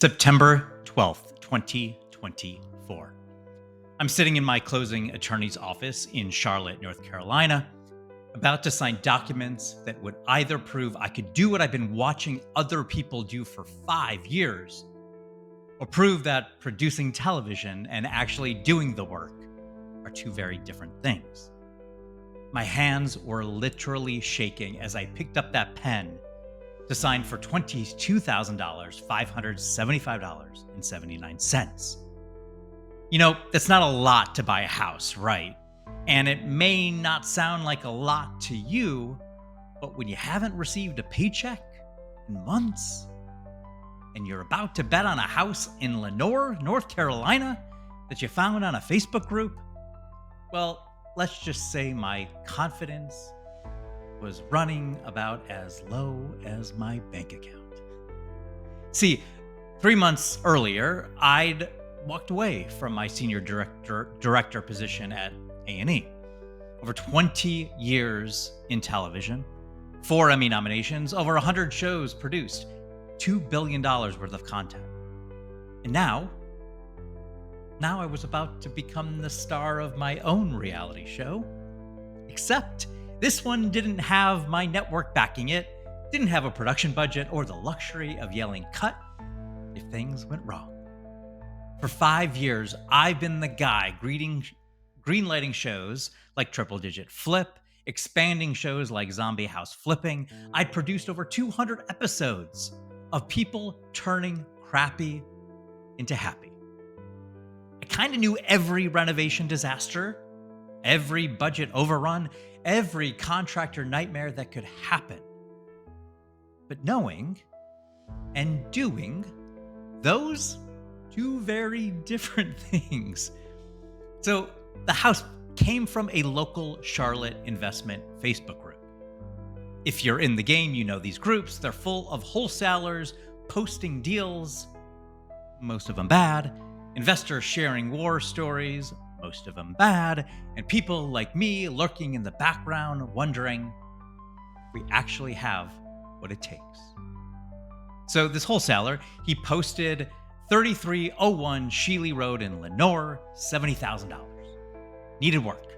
September 12th, 2024. I'm sitting in my closing attorney's office in Charlotte, North Carolina, about to sign documents that would either prove I could do what I've been watching other people do for 5 years, or prove that producing television and actually doing the work are two very different things. My hands were literally shaking as I picked up that pen to sign for $22,000, $575.79. That's not a lot to buy a house, right? And it may not sound like a lot to you, but when you haven't received a paycheck in months and you're about to bet on a house in Lenoir, North Carolina that you found on a Facebook group, well, let's just say my confidence was running about as low as my bank account. See, 3 months earlier, I'd walked away from my senior director position at A&E. Over 20 years in television, 4 Emmy nominations, over 100 shows produced, $2 billion worth of content. And now I was about to become the star of my own reality show, except this one didn't have my network backing it, didn't have a production budget or the luxury of yelling cut if things went wrong. For 5 years, I've been the guy greenlighting shows like Triple Digit Flip, expanding shows like Zombie House Flipping. I'd produced over 200 episodes of people turning crappy into happy. I kind of knew every renovation disaster, every budget overrun, every contractor nightmare that could happen. But knowing and doing, those two very different things. So the house came from a local Charlotte investment Facebook group. If you're in the game, you know these groups. They're full of wholesalers posting deals, most of them bad, investors sharing war stories, most of them bad, and people like me lurking in the background wondering if we actually have what it takes. So this wholesaler, he posted 3301 Sheely Road in Lenoir, $70,000. Needed work.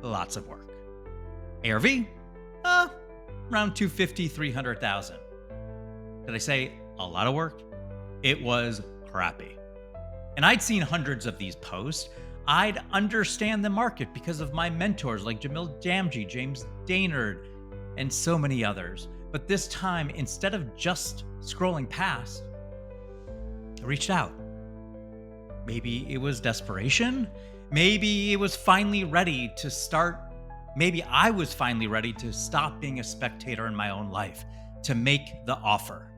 Lots of work. ARV? Around 250, 300,000. Did I say a lot of work? It was crappy. And I'd seen hundreds of these posts. I'd understand the market because of my mentors like Jamil Damji, James Daynard, and so many others. But this time, instead of just scrolling past, I reached out. Maybe it was desperation. Maybe it was finally ready to start. Maybe I was finally ready to stop being a spectator in my own life, to make the offer.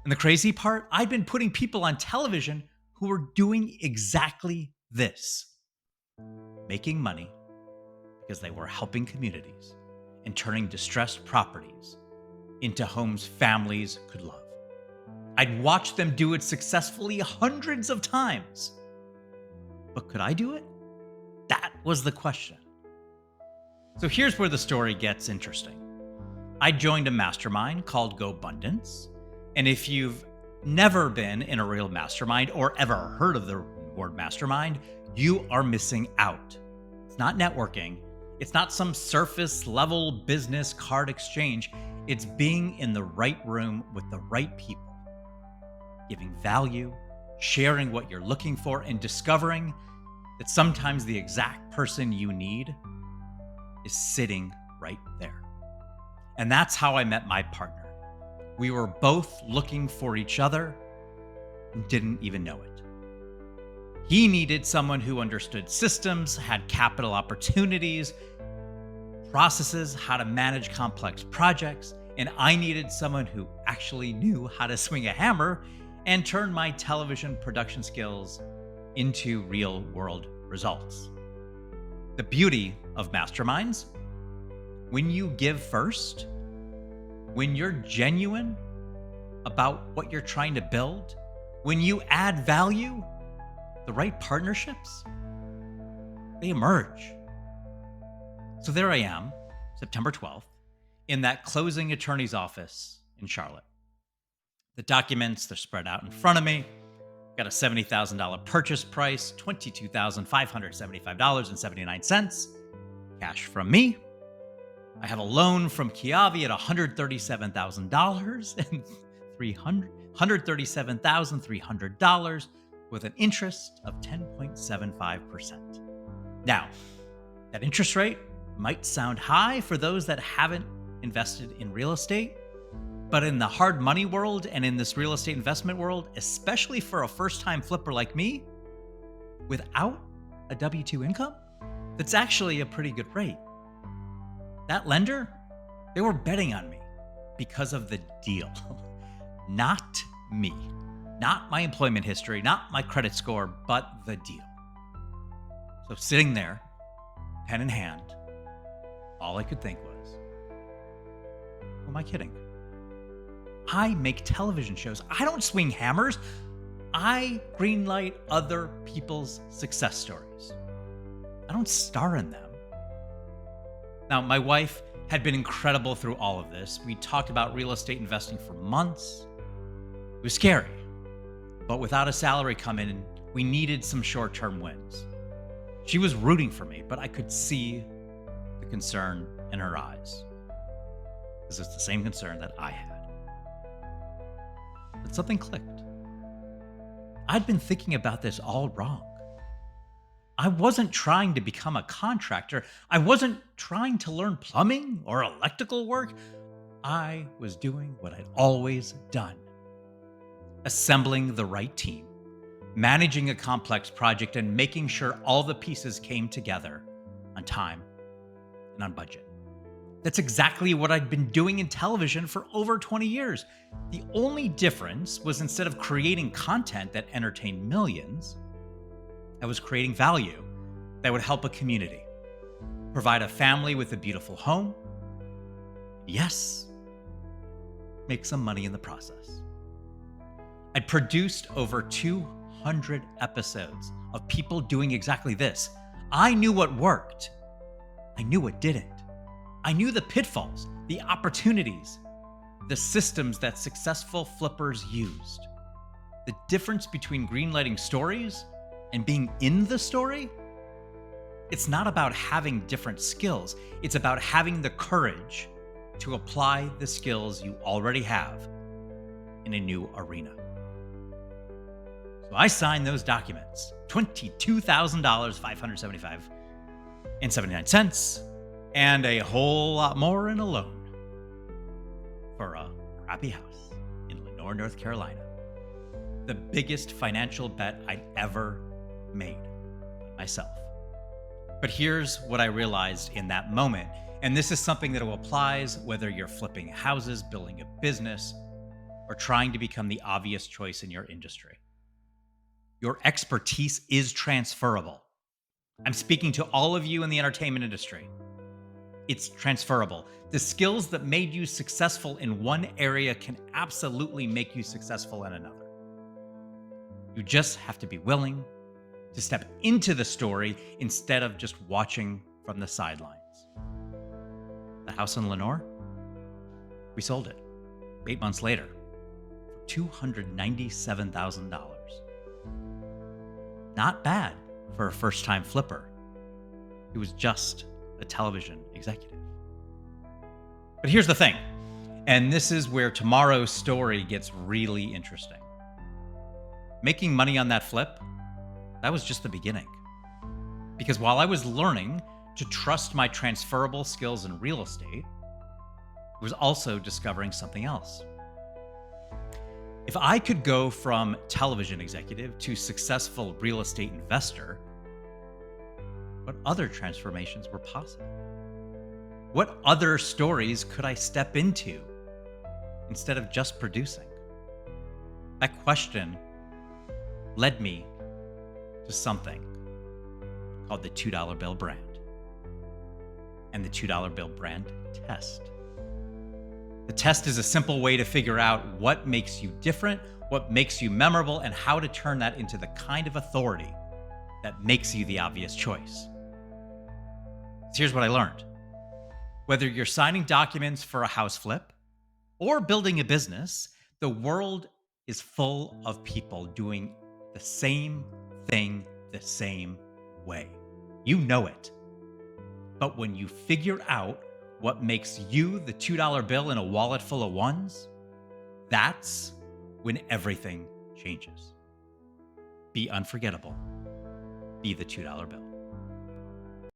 And the crazy part, I'd been putting people on television who were doing exactly this, making money because they were helping communities and turning distressed properties into homes families could love. I'd watched them do it successfully hundreds of times. But could I do it? That was the question. So here's where the story gets interesting. I joined a mastermind called GoBundance. And if you've never been in a real mastermind or ever heard of the word mastermind, you are missing out. It's not networking. It's not some surface level business card exchange. It's being in the right room with the right people, giving value, sharing what you're looking for, and discovering that sometimes the exact person you need is sitting right there. And that's how I met my partner. We were both looking for each other and didn't even know it. He needed someone who understood systems, had capital opportunities, processes, how to manage complex projects, and I needed someone who actually knew how to swing a hammer and turn my television production skills into real world results. The beauty of masterminds, when you give first, when you're genuine about what you're trying to build, when you add value, the right partnerships, they emerge. So there I am, September 12th, in that closing attorney's office in Charlotte. The documents, they're spread out in front of me. Got a $70,000 purchase price, $22,575.79. Cash from me. I have a loan from Kiavi at $137,000 and $137,300 with an interest of 10.75%. Now, that interest rate might sound high for those that haven't invested in real estate, but in the hard money world and in this real estate investment world, especially for a first-time flipper like me, without a W-2 income, that's actually a pretty good rate. That lender, they were betting on me because of the deal. Not me. Not my employment history, not my credit score, but the deal. So sitting there, pen in hand, all I could think was, who am I kidding? I make television shows. I don't swing hammers. I greenlight other people's success stories. I don't star in them. Now, my wife had been incredible through all of this. We talked about real estate investing for months. It was scary, but without a salary coming in, we needed some short-term wins. She was rooting for me, but I could see the concern in her eyes, because it's the same concern that I had. But something clicked. I'd been thinking about this all wrong. I wasn't trying to become a contractor. I wasn't trying to learn plumbing or electrical work. I was doing what I'd always done. Assembling the right team, managing a complex project, and making sure all the pieces came together on time and on budget. That's exactly what I'd been doing in television for over 20 years. The only difference was instead of creating content that entertained millions, I was creating value that would help a community, provide a family with a beautiful home. Yes, make some money in the process. I'd produced over 200 episodes of people doing exactly this. I knew what worked. I knew what didn't. I knew the pitfalls, the opportunities, the systems that successful flippers used. The difference between greenlighting stories and being in the story, it's not about having different skills. It's about having the courage to apply the skills you already have in a new arena. So I signed those documents, $22,575.79, and a whole lot more in a loan for a crappy house in Lenore, North Carolina. The biggest financial bet I'd ever made myself. But here's what I realized in that moment, and this is something that applies whether you're flipping houses, building a business, or trying to become the obvious choice in your industry. Your expertise is transferable. I'm speaking to all of you in the entertainment industry. It's transferable. The skills that made you successful in one area can absolutely make you successful in another. You just have to be willing to step into the story instead of just watching from the sidelines. The house in Lenore, we sold it 8 months later for $297,000. Not bad for a first-time flipper. It was just a television executive. But here's the thing, and this is where tomorrow's story gets really interesting. Making money on that flip, that was just the beginning. Because while I was learning to trust my transferable skills in real estate, I was also discovering something else. If I could go from television executive to successful real estate investor, what other transformations were possible? What other stories could I step into instead of just producing? That question led me to something called the $2 bill brand and the $2 bill brand test. The test is a simple way to figure out what makes you different, what makes you memorable, and how to turn that into the kind of authority that makes you the obvious choice. So here's what I learned. Whether you're signing documents for a house flip or building a business, the world is full of people doing the same thing the same way. You know it. But when you figure out what makes you the $2 bill in a wallet full of ones, that's when everything changes. Be unforgettable. Be the $2 bill.